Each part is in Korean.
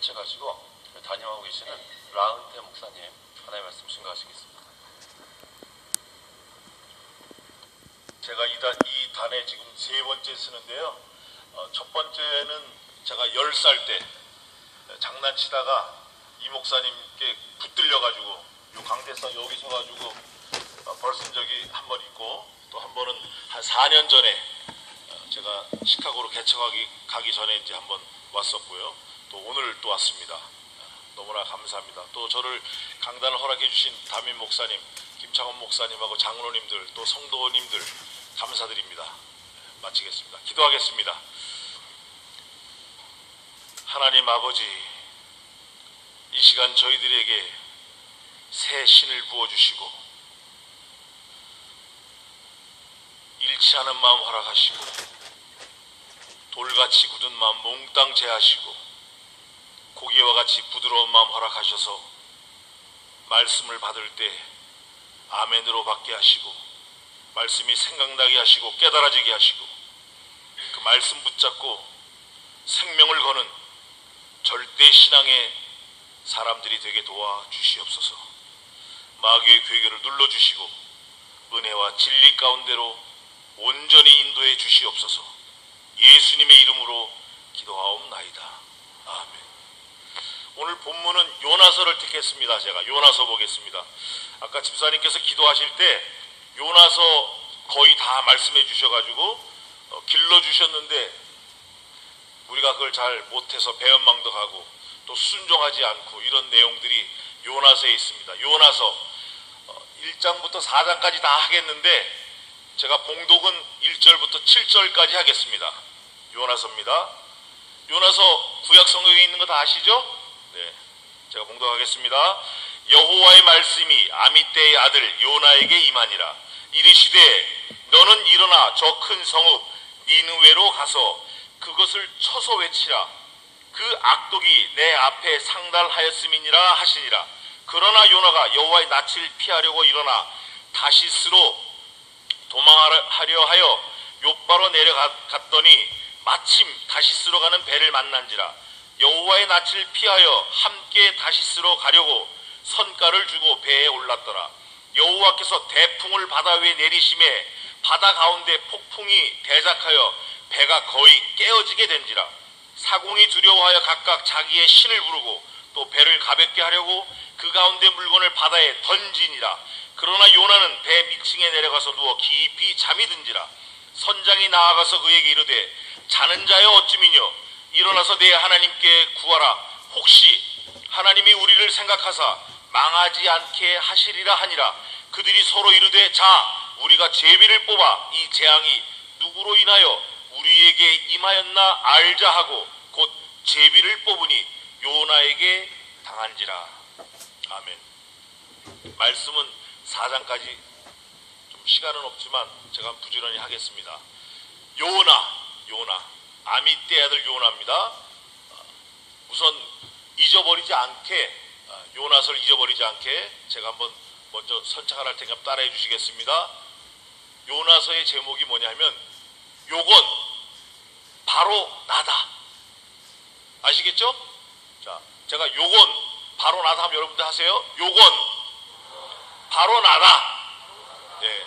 개최가지고 담임하고 계시는 라은태 목사님 하나의 말씀 증거하시겠습니다. 제가 이 단에 지금 세 번째 쓰는데요. 첫 번째는 제가 10살 때 장난치다가 이 목사님께 붙들려가지고 요 강대상 여기 서가지고 벌쓴 적이 한 번 있고, 또 한 번은 한 4년 전에 제가 시카고로 개척하기 전에 이제 한번 왔었고요. 또 오늘 또 왔습니다. 너무나 감사합니다. 또 저를 강단을 허락해 주신 담임 목사님, 김창원 목사님하고 장로님들, 또 성도님들 감사드립니다. 마치겠습니다. 기도하겠습니다. 하나님 아버지, 이 시간 저희들에게 새 신을 부어주시고 잃지 않은 마음 허락하시고 돌같이 굳은 마음 몽땅 제하시고 고기와 같이 부드러운 마음 허락하셔서 말씀을 받을 때 아멘으로 받게 하시고 말씀이 생각나게 하시고 깨달아지게 하시고 그 말씀 붙잡고 생명을 거는 절대 신앙의 사람들이 되게 도와주시옵소서. 마귀의 괴계를 눌러주시고 은혜와 진리 가운데로 온전히 인도해 주시옵소서. 예수님의 이름으로 기도하옵나이다. 아멘. 오늘 본문은 요나서를 택했습니다. 제가 요나서 보겠습니다. 아까 집사님께서 기도하실 때 요나서 거의 다 말씀해 주셔가지고 길러주셨는데 우리가 그걸 잘 못해서 배은망덕하고 또 순종하지 않고 이런 내용들이 요나서에 있습니다. 요나서 1장부터 4장까지 다 하겠는데 제가 봉독은 1절부터 7절까지 하겠습니다. 요나서입니다. 요나서 구약 성경에 있는 거 다 아시죠? 네, 제가 봉독하겠습니다. 여호와의 말씀이 아미떼의 아들 요나에게 임하니라. 이르시되 너는 일어나 저 큰 성읍 니느웨로 가서 그것을 쳐서 외치라. 그 악독이 내 앞에 상달하였음이니라 하시니라. 그러나 요나가 여호와의 낯을 피하려고 일어나 다시스로 도망하려 하여 욥바로 내려갔더니 마침 다시스로 가는 배를 만난지라. 여호와의 낯을 피하여 함께 다시스로 가려고 선가를 주고 배에 올랐더라. 여호와께서 대풍을 바다 위에 내리심에 바다 가운데 폭풍이 대작하여 배가 거의 깨어지게 된지라. 사공이 두려워하여 각각 자기의 신을 부르고 또 배를 가볍게 하려고 그 가운데 물건을 바다에 던지니라. 그러나 요나는 배 밑층에 내려가서 누워 깊이 잠이 든지라. 선장이 나아가서 그에게 이르되 자는 자여 어찌미뇨 일어나서 내 하나님께 구하라. 혹시 하나님이 우리를 생각하사 망하지 않게 하시리라 하니라. 그들이 서로 이르되 자 우리가 제비를 뽑아 이 재앙이 누구로 인하여 우리에게 임하였나 알자 하고 곧 제비를 뽑으니 요나에게 당한지라. 아멘. 말씀은 4장까지 좀 시간은 없지만 제가 부지런히 하겠습니다. 요나 아미떼 아들 요나입니다. 우선 잊어버리지 않게 요나서를 잊어버리지 않게 제가 한번 먼저 선창을 할 테니까 따라해 주시겠습니다. 요나서의 제목이 뭐냐면 요건 바로 나다. 아시겠죠? 자, 제가 요건 바로 나다 하면 여러분들 하세요. 요건 바로 나다. 네,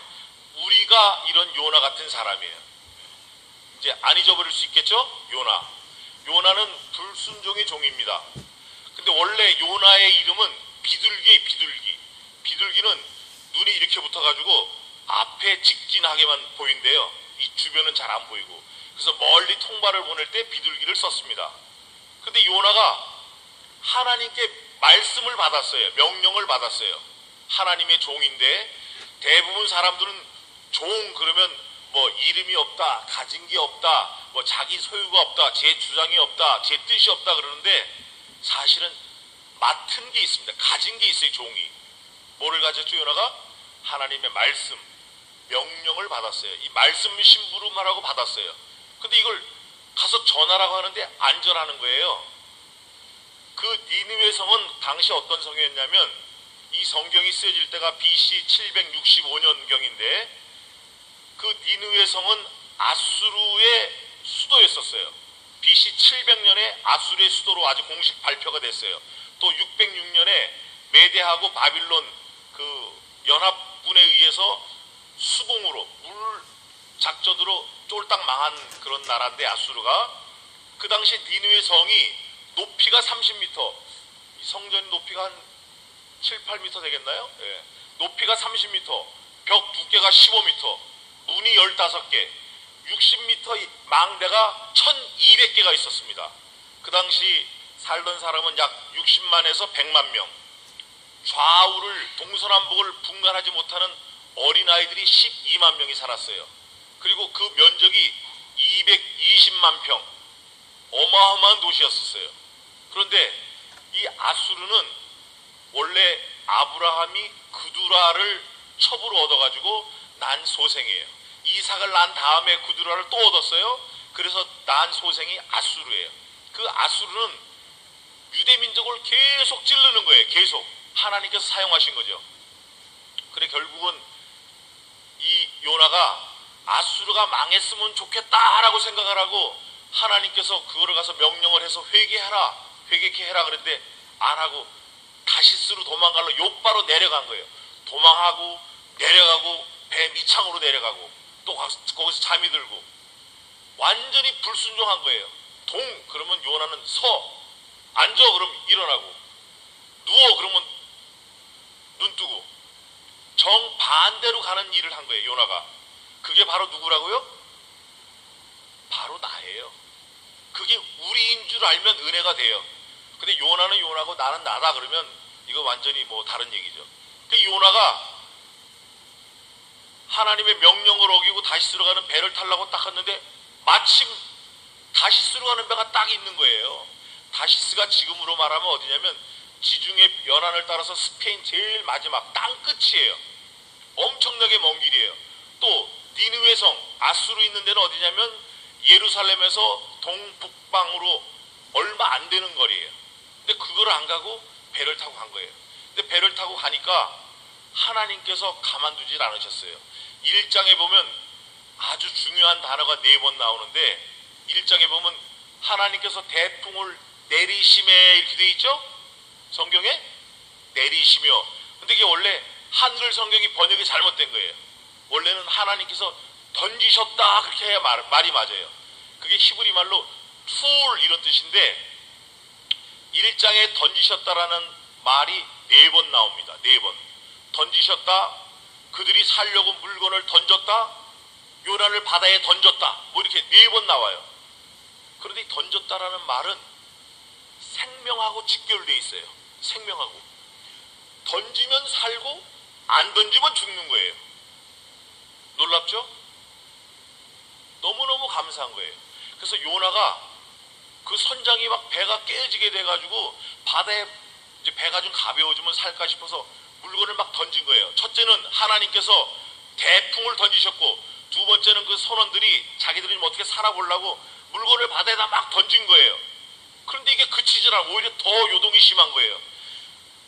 우리가 이런 요나 같은 사람이에요. 이제 안 잊어버릴 수 있겠죠? 요나는 불순종의 종입니다. 근데 원래 요나의 이름은 비둘기예요. 비둘기는 눈이 이렇게 붙어가지고 앞에 직진하게만 보인대요. 이 주변은 잘 안 보이고. 그래서 멀리 통발을 보낼 때 비둘기를 썼습니다. 근데 요나가 하나님께 말씀을 받았어요. 명령을 받았어요. 하나님의 종인데 대부분 사람들은 종 그러면 뭐 이름이 없다, 가진 게 없다, 뭐 자기 소유가 없다, 제 주장이 없다, 제 뜻이 없다 그러는데 사실은 맡은 게 있습니다. 가진 게 있어요. 종이. 뭐를 가졌죠? 요나가? 하나님의 말씀, 명령을 받았어요. 이 말씀 심부름하라고 받았어요. 근데 이걸 가서 전하라고 하는데 안 전하는 거예요. 그 니느웨 성은 당시 어떤 성이었냐면 이 성경이 쓰여질 때가 BC 765년경인데 그 니느웨 성은 아수르의 수도였었어요. BC 700년에 아수르의 수도로 아주 공식 발표가 됐어요. 또 606년에 메대하고 바빌론 그 연합군에 의해서 수공으로 물 작전으로 쫄딱 망한 그런 나라인데, 아수르가 그 당시 니느웨 성이 높이가 30m, 성전 높이가 한 7, 8m 되겠나요? 예. 높이가 30m, 벽 두께가 15m, 문이 15개, 60m 망대가 1200개가 있었습니다. 그 당시 살던 사람은 약 60만에서 100만 명, 좌우를 동서남북을 분간하지 못하는 어린아이들이 12만 명이 살았어요. 그리고 그 면적이 220만 평, 어마어마한 도시였었어요. 그런데 이 아수르는 원래 아브라함이 그두라를 첩으로 얻어가지고 난 소생이에요. 이삭을 낳은 다음에 그두라를 또 얻었어요. 그래서 난 소생이 아수르예요. 그 아수르는 유대민족을 계속 찌르는 거예요. 계속 하나님께서 사용하신 거죠. 그래 결국은 이 요나가 아수르가 망했으면 좋겠다라고 생각을 하고 하나님께서 그거를 가서 명령을 해서 회개해라, 회개케 해라 그랬는데 안 하고 다시스로 도망가려 욥바로 내려간 거예요. 도망하고 내려가고 배 밑창으로 내려가고 또 거기서 잠이 들고 완전히 불순종한 거예요. 동 그러면 요나는 서, 앉아 그러면 일어나고, 누워 그러면 눈 뜨고, 정반대로 가는 일을 한 거예요. 요나가. 그게 바로 누구라고요? 바로 나예요. 그게 우리인 줄 알면 은혜가 돼요. 근데 요나는 요나고 나는 나다 그러면 이거 완전히 뭐 다른 얘기죠. 그 요나가 하나님의 명령을 어기고 다시스로 가는 배를 타려고 딱 했는데 마침 다시스로 가는 배가 딱 있는 거예요. 다시스가 지금으로 말하면 어디냐면 지중해 연안을 따라서 스페인 제일 마지막 땅 끝이에요. 엄청나게 먼 길이에요. 또 니느웨 성 아수르 있는 데는 어디냐면 예루살렘에서 동북방으로 얼마 안 되는 거리예요. 근데 그걸 안 가고 배를 타고 간 거예요. 근데 배를 타고 가니까 하나님께서 가만두질 않으셨어요. 1장에 보면 아주 중요한 단어가 4번 나오는데 1장에 보면 하나님께서 대풍을 내리심에 이렇게 돼 있죠? 성경에 내리시며. 근데 이게 원래 한글 성경이 번역이 잘못된 거예요. 원래는 하나님께서 던지셨다 그렇게 해야 말이 맞아요. 그게 히브리 말로 툴 이런 뜻인데 1장에 던지셨다라는 말이 4번 나옵니다. 4번. 던지셨다, 그들이 살려고 물건을 던졌다, 요나를 바다에 던졌다, 뭐 이렇게 4번 나와요. 그런데 이 던졌다라는 말은 생명하고 직결되어 있어요. 생명하고. 던지면 살고 안 던지면 죽는 거예요. 놀랍죠? 너무너무 감사한 거예요. 그래서 요나가 그 선장이 막 배가 깨지게 돼가지고 바다에 이제 배가 좀 가벼워지면 살까 싶어서 물건을 막 던진 거예요. 첫째는 하나님께서 대풍을 던지셨고, 두 번째는 그 선원들이 자기들이 좀 어떻게 살아보려고 물건을 바다에다 막 던진 거예요. 그런데 이게 그치질 않고 오히려 더 요동이 심한 거예요.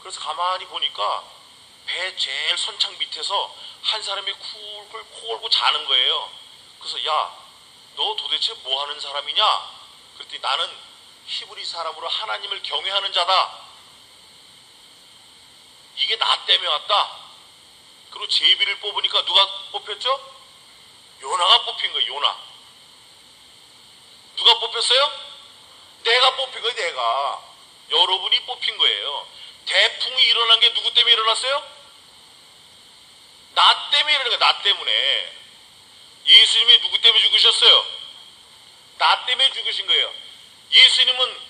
그래서 가만히 보니까 배 제일 선창 밑에서 한 사람이 쿨쿨 코 골고 자는 거예요. 그래서 야, 너 도대체 뭐 하는 사람이냐? 그랬더니 나는 히브리 사람으로 하나님을 경외하는 자다. 이게 나 때문에 왔다. 그리고 제비를 뽑으니까 누가 뽑혔죠? 요나가 뽑힌 거예요. 요나. 누가 뽑혔어요? 내가 뽑힌 거예요. 내가. 여러분이 뽑힌 거예요. 대풍이 일어난 게 누구 때문에 일어났어요? 나 때문에 일어난 거예요. 나 때문에. 예수님이 누구 때문에 죽으셨어요? 나 때문에 죽으신 거예요. 예수님은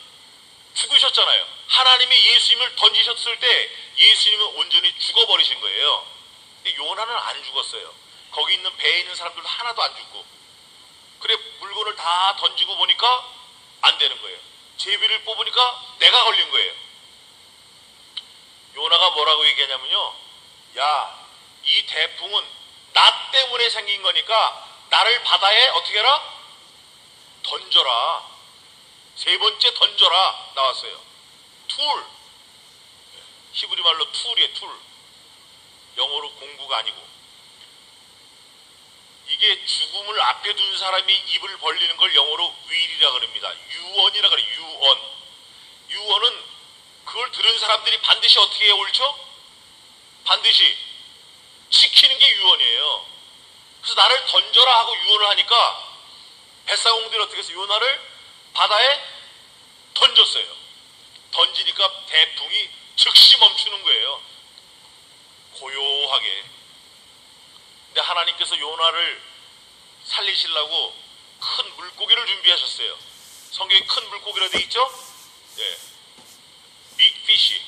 죽으셨잖아요. 하나님이 예수님을 던지셨을 때 예수님은 온전히 죽어버리신 거예요. 근데 요나는 안 죽었어요. 거기 있는 배에 있는 사람들도 하나도 안 죽고. 그래 물건을 다 던지고 보니까 안 되는 거예요. 제비를 뽑으니까 내가 걸린 거예요. 요나가 뭐라고 얘기하냐면요, 야, 이 대풍은 나 때문에 생긴 거니까 나를 바다에 어떻게 해라? 던져라. 세 번째 던져라 나왔어요. 툴. 히브리 말로 툴이에요. 툴. 영어로 공구가 아니고. 이게 죽음을 앞에 둔 사람이 입을 벌리는 걸 영어로 will이라 그럽니다. 유언이라 그래요. 유언. 유언은 그걸 들은 사람들이 반드시 어떻게 해야 옳죠? 반드시 지키는 게 유언이에요. 그래서 나를 던져라 하고 유언을 하니까 뱃사공들이 어떻게 해서 요나를 바다에 던졌어요. 던지니까 대풍이 즉시 멈추는 거예요. 고요하게. 근데 하나님께서 요나를 살리시려고 큰 물고기를 준비하셨어요. 성경에 큰 물고기라 되어 있죠? 네. 빅피쉬.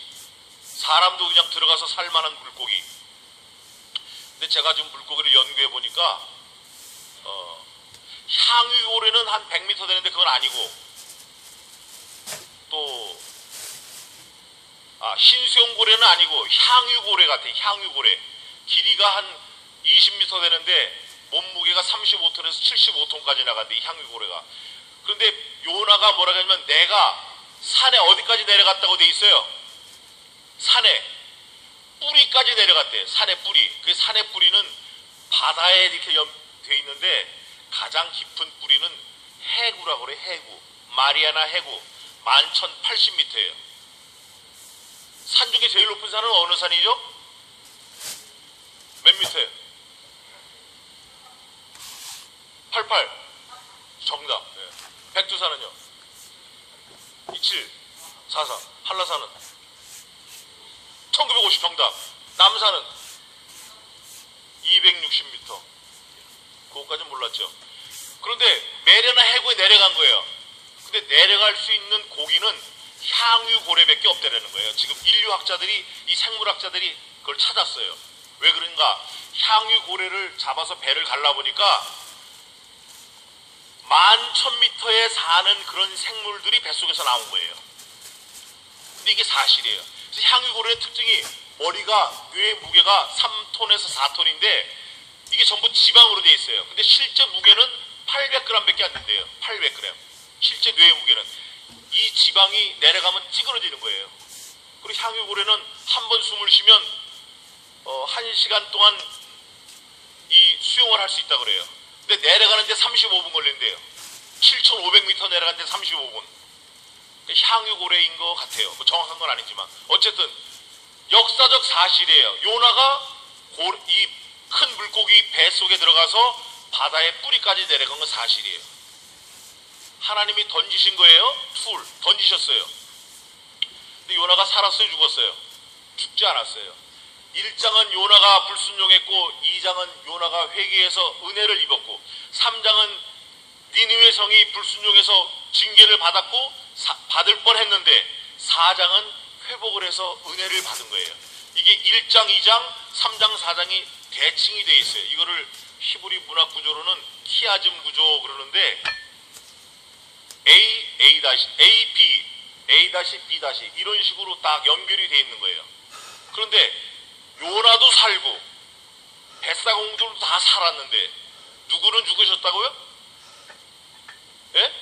사람도 그냥 들어가서 살만한 물고기. 근데 제가 지금 물고기를 연구해 보니까 향유고래는 한 100m 되는데 그건 아니고, 또 흰수염고래는 아니고 향유고래 같아. 향유고래. 길이가 한 20m 되는데 몸무게가 35톤에서 75톤까지 나간대, 이 향유고래가. 그런데 요나가 뭐라고 하냐면 내가 산에 어디까지 내려갔다고 돼 있어요? 산에 뿌리까지 내려갔대. 산의 뿌리. 그 산의 뿌리는 바다에 이렇게 돼 있는데 가장 깊은 뿌리는 해구라고 그래. 해구. 마리아나 해구. 11,080m예요. 산 중에 제일 높은 산은 어느 산이죠? 몇 미터예요? 88. 정답. 네. 백두산은요? 27. 43. 한라산은? 1950 정답. 남산은? 260m. 그것까지는 몰랐죠. 그런데 메레나 해구에 내려간 거예요. 근데 내려갈 수 있는 고기는 향유고래밖에 없다라는 거예요. 지금 인류학자들이, 이 생물학자들이 그걸 찾았어요. 왜 그런가? 향유고래를 잡아서 배를 갈라보니까 11,000m에 사는 그런 생물들이 뱃속에서 나온 거예요. 근데 이게 사실이에요. 그래서 향유고래의 특징이 머리가, 뇌의 무게가 3톤에서 4톤인데 이게 전부 지방으로 되어 있어요. 근데 실제 무게는 800g밖에 안 된대요. 800g. 실제 뇌의 무게는. 이 지방이 내려가면 찌그러지는 거예요. 그리고 향유고래는 한 번 숨을 쉬면 1시간 동안 이 수용을 할 수 있다 그래요. 근데 내려가는데 35분 걸린대요. 7,500m 내려가는데 35분. 향유고래인 것 같아요. 뭐 정확한 건 아니지만 어쨌든 역사적 사실이에요. 요나가 이 큰 물고기 배 속에 들어가서 바다의 뿌리까지 내려간 건 사실이에요. 하나님이 던지신 거예요. 던지셨어요. 근데 요나가 살았어요, 죽었어요? 죽지 않았어요. 1장은 요나가 불순종했고 2장은 요나가 회개해서 은혜를 입었고 3장은 니느웨 성이 불순종해서 징계를 받았고 받을 뻔했는데 4장은 회복을 해서 은혜를 받은 거예요. 이게 1장, 2장, 3장, 4장이 대칭이 되어 있어요. 이거를 히브리 문학 구조로는 키아즘 구조 그러는데 A, B, A-, B- 이런 식으로 딱 연결이 되어 있는 거예요. 그런데 요나도 살고 뱃사공들도 다 살았는데 누구는 죽으셨다고요? 예?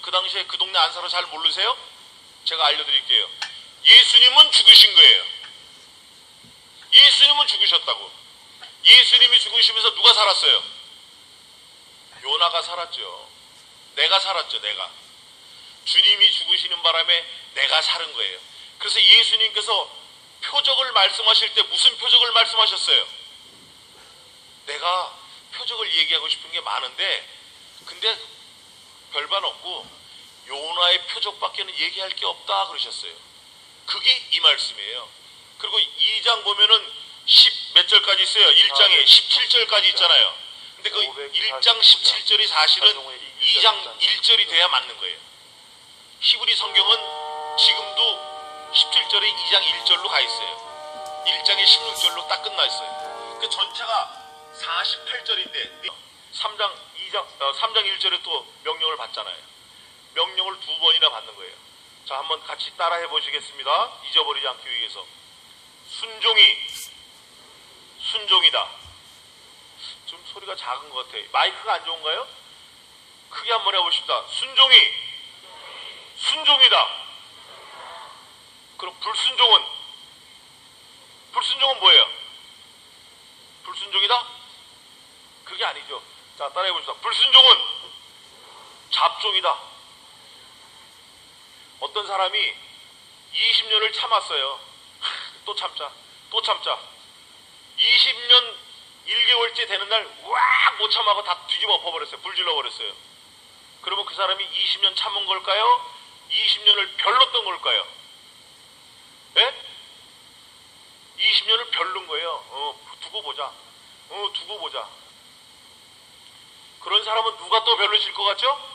그 당시에 그 동네 안 살아 잘 모르세요? 제가 알려드릴게요. 예수님은 죽으신 거예요. 예수님은 죽으셨다고. 예수님이 죽으시면서 누가 살았어요? 요나가 살았죠. 내가 살았죠. 내가. 주님이 죽으시는 바람에 내가 사는 거예요. 그래서 예수님께서 표적을 말씀하실 때 무슨 표적을 말씀하셨어요? 내가 표적을 얘기하고 싶은 게 많은데 근데 별반 없고 요나의 표적밖에는 얘기할 게 없다 그러셨어요. 그게 이 말씀이에요. 그리고 2장 보면은 10 몇 절까지 있어요. 1장에 17절까지 있잖아요. 근데 그 1장 17절이 사실은 2장 1절이 돼야 맞는 거예요. 히브리 성경은 지금도 17절에 2장 1절로 가 있어요. 1장에 16절로 딱 끝나 있어요. 그 전체가 48절인데 3장 1절에 또 명령을 받잖아요. 명령을 2번이나 받는 거예요. 자, 한번 같이 따라해 보시겠습니다. 잊어버리지 않기 위해서. 순종이다. 좀 소리가 작은 것 같아요. 마이크가 안 좋은가요? 크게 한번 해보십시다. 순종이다. 그럼 불순종은 뭐예요? 불순종이다? 그게 아니죠. 자, 따라해 봅시다. 불순종은 잡종이다. 어떤 사람이 20년을 참았어요. 또 참자, 또 참자. 20년 1개월째 되는 날, 와! 못 참아고 다 뒤집어 엎어버렸어요. 불질러 버렸어요. 그러면 그 사람이 20년 참은 걸까요? 20년을 별렀던 걸까요? 예? 20년을 별른 거예요. 두고 보자. 두고 보자. 그런 사람은 누가 또 별로실 것 같죠?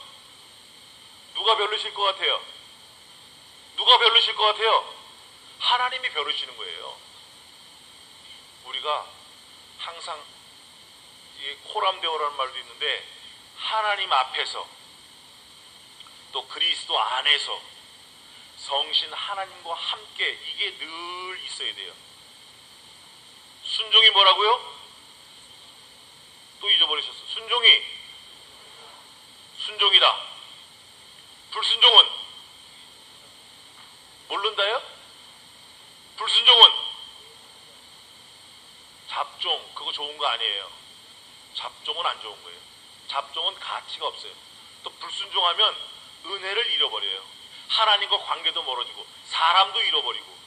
누가 별로실 것 같아요? 누가 별로실 것 같아요? 하나님이 별로시는 거예요. 우리가 항상 코람데오라는 말도 있는데 하나님 앞에서 또 그리스도 안에서 성신 하나님과 함께 이게 늘 있어야 돼요. 순종이 뭐라고요? 또 잊어버리셨어. 순종이다. 불순종은 모른다요? 불순종은 잡종, 그거 좋은 거 아니에요. 잡종은 안 좋은 거예요. 잡종은 가치가 없어요. 또 불순종하면 은혜를 잃어버려요. 하나님과 관계도 멀어지고 사람도 잃어버리고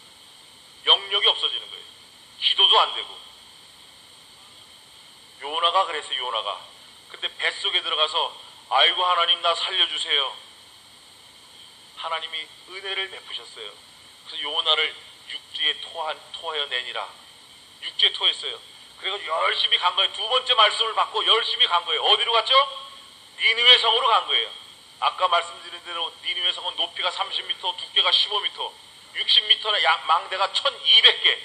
영역이 없어지는 거예요. 기도도 안 되고. 요나가 그랬어요. 요나가. 근데 뱃속에 들어가서 아이고 하나님 나 살려주세요. 하나님이 은혜를 베푸셨어요. 그래서 요나를 육지에 토하여 내니라. 육지에 토했어요. 그래서 열심히 간 거예요. 두 번째 말씀을 받고 열심히 간 거예요. 어디로 갔죠? 니느웨 성으로 간 거예요. 아까 말씀드린 대로 니느웨 성은 높이가 30m, 두께가 15m, 60m나 망대가 1200개,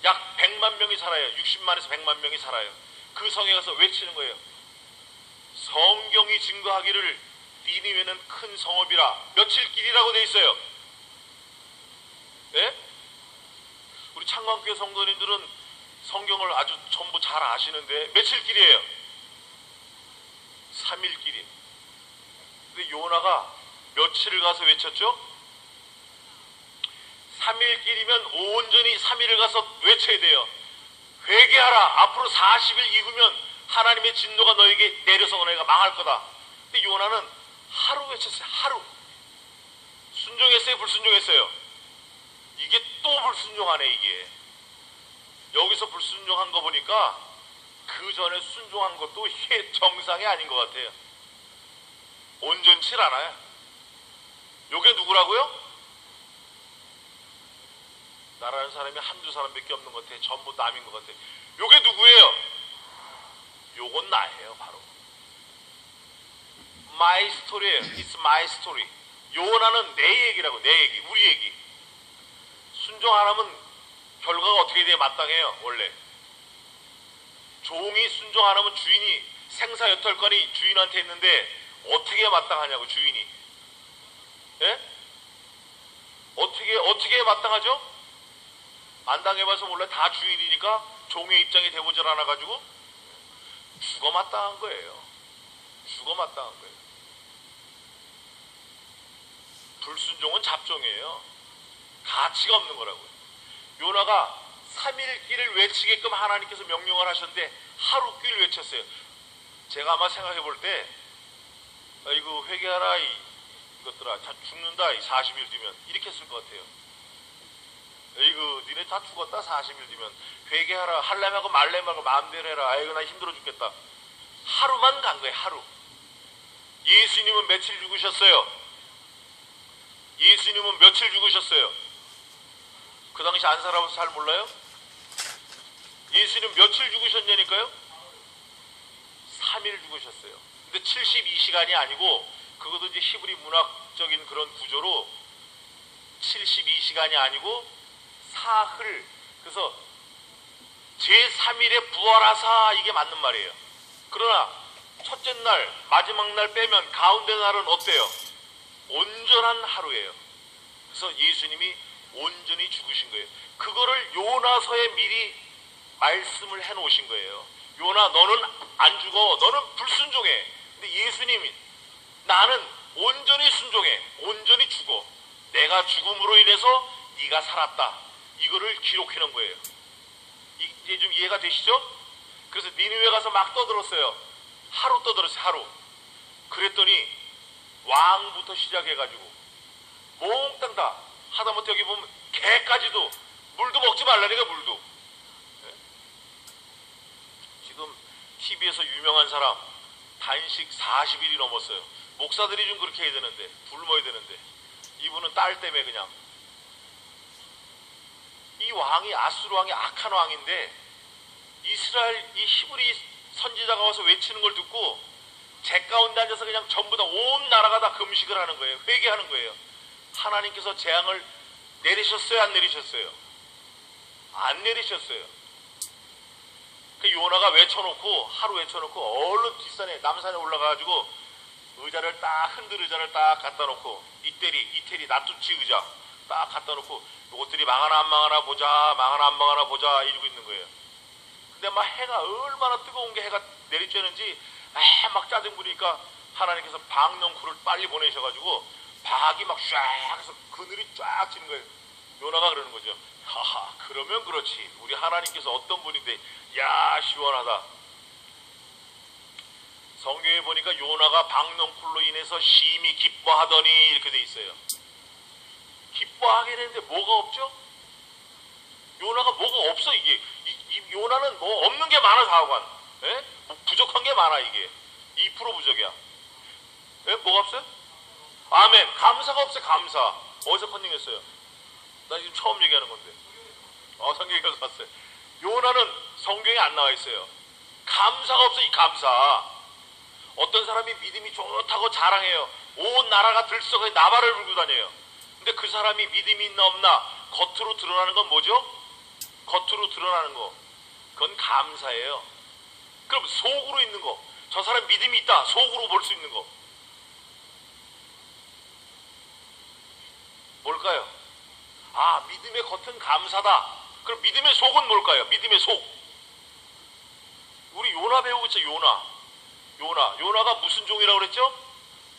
약 100만 명이 살아요. 60만에서 100만 명이 살아요. 그 성에 가서 외치는 거예요. 성경이 증거하기를 니느웨는 큰 성읍이라. 며칠 길이라고 돼 있어요. 네? 우리 창광교회 성도님들은 성경을 아주 전부 잘 아시는데 며칠 길이에요? 3일 길이. 근데 요나가 며칠을 가서 외쳤죠? 3일 길이면 온전히 3일을 가서 외쳐야 돼요. 회개하라. 앞으로 40일 이후면 하나님의 진노가 너에게 내려서 너희가 망할 거다. 근데 요나는 하루 외쳤어요. 하루. 순종했어요? 불순종했어요? 이게 또 불순종하네 이게. 여기서 불순종한 거 보니까 그 전에 순종한 것도 이게 정상이 아닌 것 같아요. 온전치 않아요. 요게 누구라고요? 나라는 사람이 한두 사람밖에 없는 것 같아요. 전부 남인 것 같아요. 요게 누구예요? 요건 나예요. 바로 my story예요. It's my story. 요나는 내 얘기라고. 내 얘기. 우리 얘기. 순종 안 하면 결과가 어떻게 돼야 마땅해요? 원래 종이 순종 안 하면 주인이 생사여탈권이 주인한테 있는데 어떻게 해야 마땅하냐고. 주인이. 예? 어떻게 해야 마땅하죠? 안 당해봐서 몰라. 다 주인이니까 종의 입장이 되보질 않아가지고 죽어 마땅한 거예요. 죽어 마땅한 거예요. 불순종은 잡종이에요. 가치가 없는 거라고요. 요나가 3일 길을 외치게끔 하나님께서 명령을 하셨는데 하루 길 외쳤어요. 제가 아마 생각해 볼 때 이거 회개하라 이것들아 다 죽는다 40일 뒤면 이렇게 했을 것 같아요. 이거 니네 다 죽었다 40일 뒤면 회개하라. 할래하고 말래하고 마음대로 해라. 아이고 나 힘들어 죽겠다. 하루만 간 거예요. 하루. 예수님은 며칠 죽으셨어요? 예수님은 며칠 죽으셨어요? 그 당시 안 살아봐서 잘 몰라요? 예수님 며칠 죽으셨냐니까요? 3일 죽으셨어요. 근데 72시간이 아니고 그것도 이제 히브리 문학적인 그런 구조로 72시간이 아니고 사흘. 그래서 제3일에 부활하사 이게 맞는 말이에요. 그러나 첫째 날 마지막 날 빼면 가운데 날은 어때요? 온전한 하루예요. 그래서 예수님이 온전히 죽으신 거예요. 그거를 요나서에 미리 말씀을 해놓으신 거예요. 요나 너는 안 죽어. 너는 불순종해. 근데 예수님이 나는 온전히 순종해. 온전히 죽어. 내가 죽음으로 인해서 네가 살았다. 이거를 기록해 놓은 거예요. 이제 좀 이해가 되시죠? 그래서 니느웨 가서 막 떠들었어요. 하루 떠들었어요. 하루. 그랬더니 왕부터 시작해가지고 몽땅 다 하다못해 여기 보면 개까지도 물도 먹지 말라니까 물도. 네? 지금 TV에서 유명한 사람 단식 40일이 넘었어요. 목사들이 좀 그렇게 해야 되는데 굶어야 되는데 이분은 딸 때문에 그냥. 이 왕이 아수르 왕이 악한 왕인데 이스라엘 이 히브리 선지자가 와서 외치는 걸 듣고 제 가운데 앉아서 그냥 전부 다 온 나라가 다 금식을 하는 거예요. 회개하는 거예요. 하나님께서 재앙을 내리셨어요? 안 내리셨어요? 안 내리셨어요. 그 요나가 외쳐놓고 하루 외쳐놓고 얼른 뒷산에 남산에 올라가가지고 의자를 딱 흔들 의자를 딱 갖다 놓고 이태리 나투치 의자 딱 갖다 놓고 이것들이 망하나 안 망하나 보자 망하나 안 망하나 보자 이러고 있는 거예요. 근데 막 해가 얼마나 뜨거운 게 해가 내리쬐는지 막 짜증 부리니까 하나님께서 박넝쿨을 빨리 보내셔가지고 박이 막 쫙 해서 그늘이 쫙 지는 거예요. 요나가 그러는 거죠. 하하 그러면 그렇지 우리 하나님께서 어떤 분인데 야 시원하다. 성경에 보니까 요나가 박넝쿨로 인해서 심히 기뻐하더니 이렇게 돼 있어요. 기뻐하게 되는데 뭐가 없죠? 요나가 뭐가 없어 이게. 이 요나는 뭐 없는 게 많아 사관. 예? 부족한 게 많아 이게. 2% 부족이야. 예? 뭐가 없어요? 아멘. 감사가 없어요. 감사. 어디서 컨닝했어요? 나 지금 처음 얘기하는 건데. 성경에 가서 봤어요. 요나는 성경에 안 나와 있어요. 감사가 없어 이 감사. 어떤 사람이 믿음이 좋다고 자랑해요. 온 나라가 들썩해 나발을 불고 다녀요. 근데 그 사람이 믿음이 있나 없나 겉으로 드러나는 건 뭐죠? 겉으로 드러나는 거. 그건 감사예요. 그럼 속으로 있는 거. 저 사람 믿음이 있다. 속으로 볼 수 있는 거. 뭘까요? 아, 믿음의 겉은 감사다. 그럼 믿음의 속은 뭘까요? 믿음의 속. 우리 요나 배우고 있죠, 요나. 요나가 무슨 종이라고 그랬죠?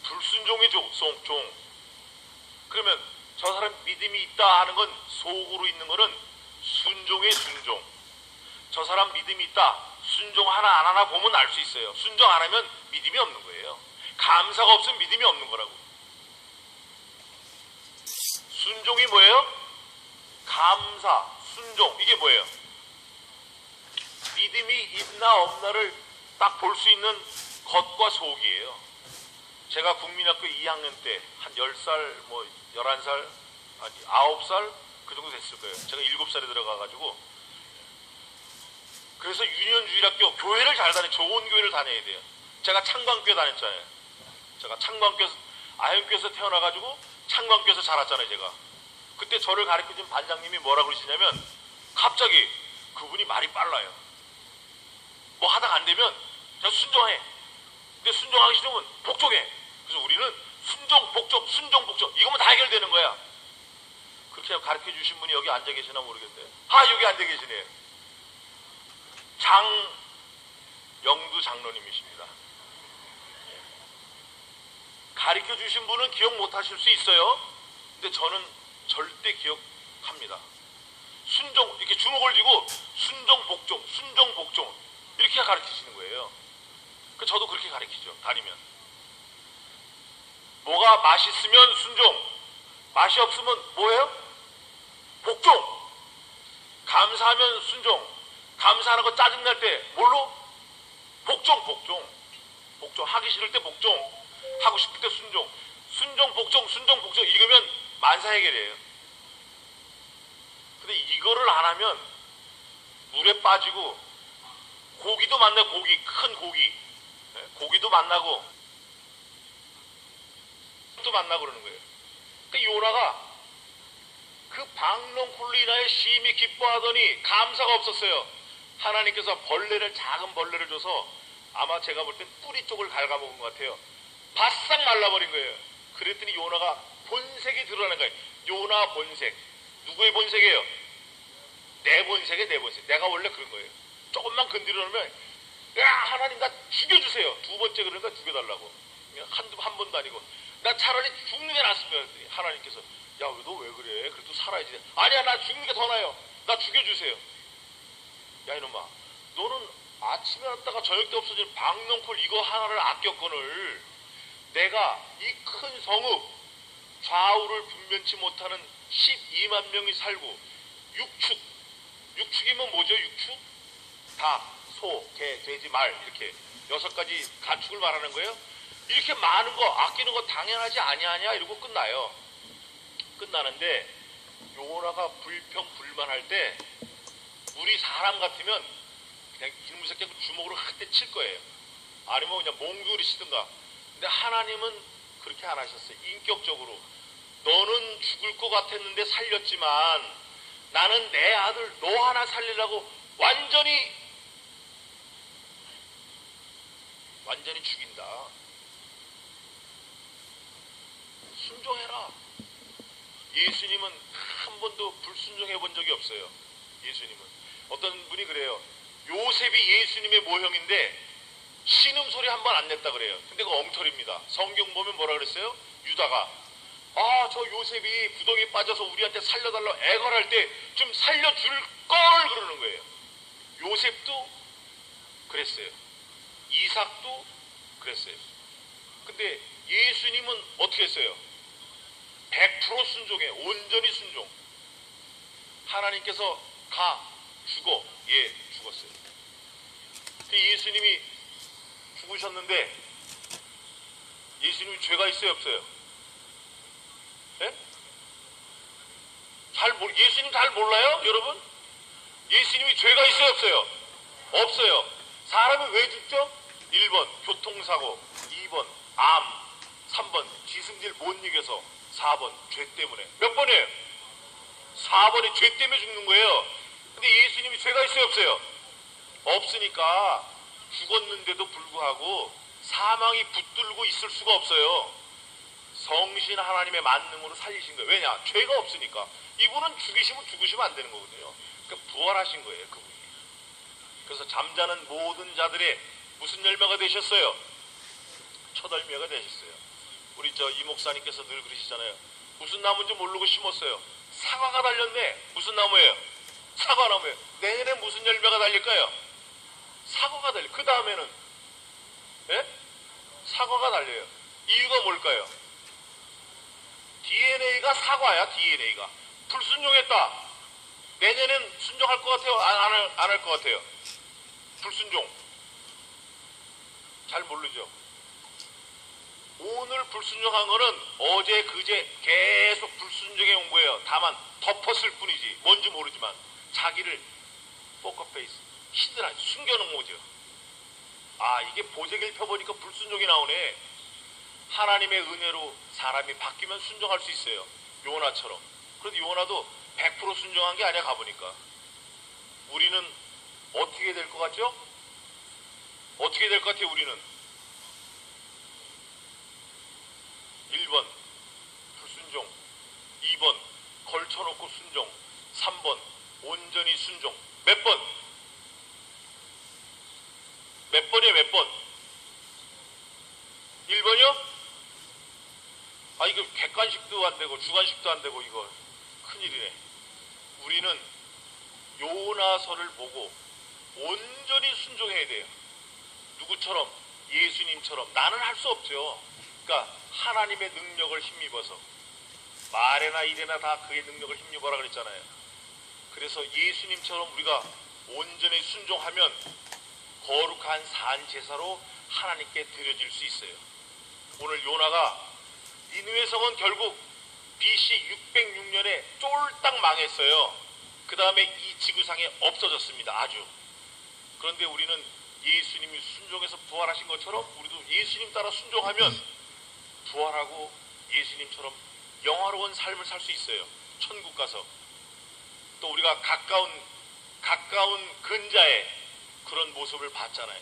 불순종의 종. 그러면 저 사람 믿음이 있다 하는 건 속으로 있는 거는 순종의 순종. 저 사람 믿음이 있다. 순종 하나 안 하나 보면 알 수 있어요. 순종 안 하면 믿음이 없는 거예요. 감사가 없으면 믿음이 없는 거라고. 순종이 뭐예요? 감사, 순종. 이게 뭐예요? 믿음이 있나 없나를 딱 볼 수 있는 겉과 속이에요. 제가 국민학교 2학년 때 한 10살, 뭐 11살, 아니 9살 그 정도 됐을 거예요. 제가 7살에 들어가가지고 그래서 유년주일학교 교회를 잘 다녀 좋은 교회를 다녀야 돼요. 제가 창광교회 다녔잖아요. 제가 창광교회 아현교회에서 태어나가지고 창광교회에서 자랐잖아요. 제가 그때 저를 가르쳐준 반장님이 뭐라 그러시냐면 갑자기 그분이 말이 빨라요. 뭐 하다가 안 되면 그냥 순종해. 근데 순종하기 싫으면 복종해. 그래서 우리는 순종 복종 이거면 다 해결되는 거야. 그렇게 가르쳐 주신 분이 여기 앉아 계시나 모르겠네요. 여기 앉아 계시네요. 장영두 장로님이십니다. 가르쳐 주신 분은 기억 못 하실 수 있어요. 근데 저는 절대 기억합니다. 순종, 이렇게 주먹을 쥐고 순종 복종 이렇게 가르치시는 거예요. 저도 그렇게 가르치죠. 다니면 뭐가 맛있으면 순종, 맛이 없으면 뭐예요? 복종. 감사하면 순종, 감사하는 거 짜증날 때 뭘로? 복종. 하기 싫을 때 복종, 하고 싶을 때 순종. 순종 복종 이거면 만사 해결이에요. 근데 이거를 안 하면 물에 빠지고 고기도 만나고 큰 고기도 만나고 또 만나고 그러는 거예요. 그러니까 요나가 그 박농쿨로 인하여 심히 기뻐하더니 감사가 없었어요. 하나님께서 작은 벌레를 줘서 아마 제가 볼 땐 뿌리 쪽을 갉아먹은 것 같아요. 바싹 말라버린 거예요. 그랬더니 요나가 본색이 드러나는 거예요. 요나 본색. 누구의 본색이에요? 내 본색이에요. 내 본색. 내가 원래 그런 거예요. 조금만 건드려 놓으면 야 하나님 나 죽여주세요. 두 번째 그러니까 죽여달라고. 한 번도 아니고 나 차라리 죽는 게 낫습니다. 하나님께서 야 너 왜 그래? 그래도 살아야지. 아니야 나 죽는 게 더 나아요. 나 죽여주세요. 야 이놈아 너는 아침에 왔다가 저녁 때 없어진 박넝쿨 이거 하나를 아꼈거늘 내가 이 큰 성읍 좌우를 분변치 못하는 12만 명이 살고 육축이면 뭐죠? 육축? 닭, 소, 개, 돼지, 말 이렇게 6가지 가축을 말하는 거예요. 이렇게 많은 거 아끼는 거 당연하지 아니하냐 이러고 끝나요. 끝나는데 요나가 불평불만할 때 우리 사람 같으면 그냥 이놈의 새끼 주먹으로 한 대 칠 거예요. 아니면 그냥 몽둥이치든가. 근데 하나님은 그렇게 안 하셨어요. 인격적으로 너는 죽을 것 같았는데 살렸지만 나는 내 아들 너 하나 살리려고 완전히 죽인다. 순종해라. 예수님은 한 번도 불순종해 본 적이 없어요. 예수님은. 어떤 분이 그래요. 요셉이 예수님의 모형인데 신음소리 한 번 안 냈다 그래요. 근데 그거 엉터리입니다. 성경 보면 뭐라 그랬어요? 유다가 저 요셉이 구덩이에 빠져서 우리한테 살려달라고 애걸할 때 좀 살려줄 걸 그러는 거예요. 요셉도 그랬어요. 이삭도 그랬어요. 근데 예수님은 어떻게 했어요? 100% 순종해. 온전히 순종. 하나님께서 가 죽어. 예, 죽었어요. 예수님이 죽으셨는데 예수님이 죄가 있어요 없어요? 예? 예수님 잘 몰라요 여러분? 예수님이 죄가 있어요 없어요? 없어요. 사람이 왜 죽죠? 1번 교통사고, 2번 암, 3번 지승질 못 이겨서, 4번 죄 때문에. 몇 번이에요? 4번이 죄 때문에 죽는 거예요. 근데 예수님이 죄가 있어요 없어요? 없으니까 죽었는데도 불구하고 사망이 붙들고 있을 수가 없어요. 성신 하나님의 만능으로 살리신 거예요. 왜냐? 죄가 없으니까. 이분은 죽으시면 안 되는 거거든요. 그러니까 부활하신 거예요, 그분이. 그래서 잠자는 모든 자들의 무슨 열매가 되셨어요? 첫 열매가 되셨어요. 우리 이 목사님께서 늘 그러시잖아요. 무슨 나무인지 모르고 심었어요. 사과가 달렸네. 무슨 나무예요? 사과나무예요. 내년에 무슨 열매가 달릴까요? 사과가 달려요. 그 다음에는 예? 사과가 달려요. 이유가 뭘까요? DNA가 사과야. DNA가 불순종했다. 내년엔 순종할 것 같아요? 안 할 것 같아요? 불순종. 잘 모르죠. 오늘 불순종한 거는 어제 그제 계속 불순종해 온 거예요. 다만 덮었을 뿐이지. 뭔지 모르지만 자기를 포커페이스 숨겨놓은 거죠. 이게 보자기를 펴보니까 불순종이 나오네. 하나님의 은혜로 사람이 바뀌면 순종할 수 있어요. 요나처럼. 그런데 요나도 100% 순종한 게 아니야. 가보니까 우리는 어떻게 될 것 같죠? 어떻게 될 것 같아요? 우리는 1번 불순종, 2번 걸쳐놓고 순종, 3번 온전히 순종. 몇 번? 몇 번이에요? 몇 번? 1번이요? 이거 객관식도 안 되고 주관식도 안 되고 이거 큰일이네. 우리는 요나서를 보고 온전히 순종해야 돼요. 누구처럼? 예수님처럼. 나는 할 수 없죠. 그러니까 하나님의 능력을 힘입어서, 말에나 일에나 다 그의 능력을 힘입어라 그랬잖아요. 그래서 예수님처럼 우리가 온전히 순종하면 거룩한 산 제사로 하나님께 드려질 수 있어요. 오늘 요나가 니느웨 성은 결국 BC 606년에 쫄딱 망했어요. 그 다음에 이 지구상에 없어졌습니다. 아주. 그런데 우리는 예수님이 순종해서 부활하신 것처럼 우리도 예수님 따라 순종하면 부활하고 예수님처럼 영화로운 삶을 살 수 있어요. 천국 가서. 또 우리가 가까운 근자의 그런 모습을 봤잖아요.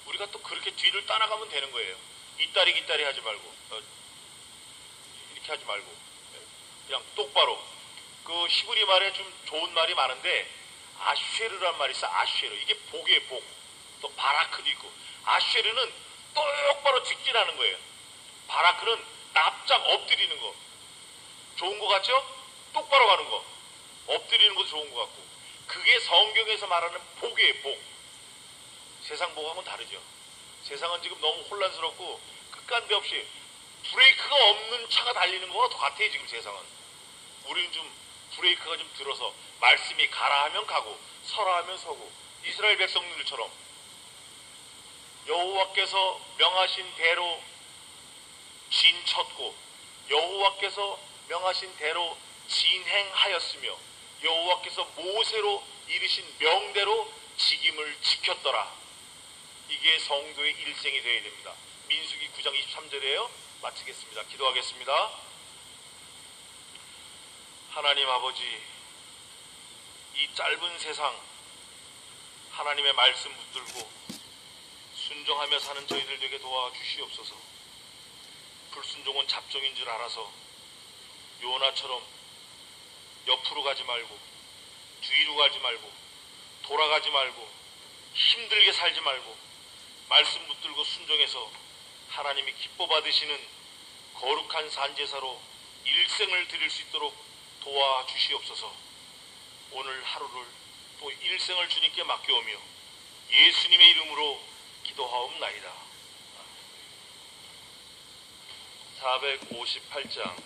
우리가 또 그렇게 뒤를 따라가면 되는 거예요. 이따리 하지 말고, 이렇게 하지 말고, 그냥 똑바로. 그 히브리 말에 좀 좋은 말이 많은데 아쉐르란 말이 있어. 아쉐르. 이게 복의 복. 또 바라크도 있고. 아쉐르는 똑바로 직진하는 거예요. 바라크는 납작 엎드리는 거. 좋은 거 같죠? 똑바로 가는 거. 엎드리는 것도 좋은 것 같고. 그게 성경에서 말하는 복의 복. 세상 보고하고는 다르죠. 세상은 지금 너무 혼란스럽고 끝간데 없이 브레이크가 없는 차가 달리는 거와 똑같아요. 지금 세상은. 우리는 좀 브레이크가 좀 들어서 말씀이 가라 하면 가고 서라 하면 서고 이스라엘 백성들처럼 여호와께서 명하신 대로 진쳤고 여호와께서 명하신 대로 진행하였으며 여호와께서 모세로 이르신 명대로 직임을 지켰더라. 이게 성도의 일생이 되어야 됩니다. 민수기 9장 23절이에요. 마치겠습니다. 기도하겠습니다. 하나님 아버지, 이 짧은 세상 하나님의 말씀 붙들고 순종하며 사는 저희들 되게 도와주시옵소서. 불순종은 잡종인 줄 알아서 요나처럼 옆으로 가지 말고 뒤로 가지 말고 돌아가지 말고 힘들게 살지 말고 말씀 붙들고 순종해서 하나님이 기뻐 받으시는 거룩한 산제사로 일생을 드릴 수 있도록 도와주시옵소서. 오늘 하루를 또 일생을 주님께 맡겨오며 예수님의 이름으로 기도하옵나이다. 458장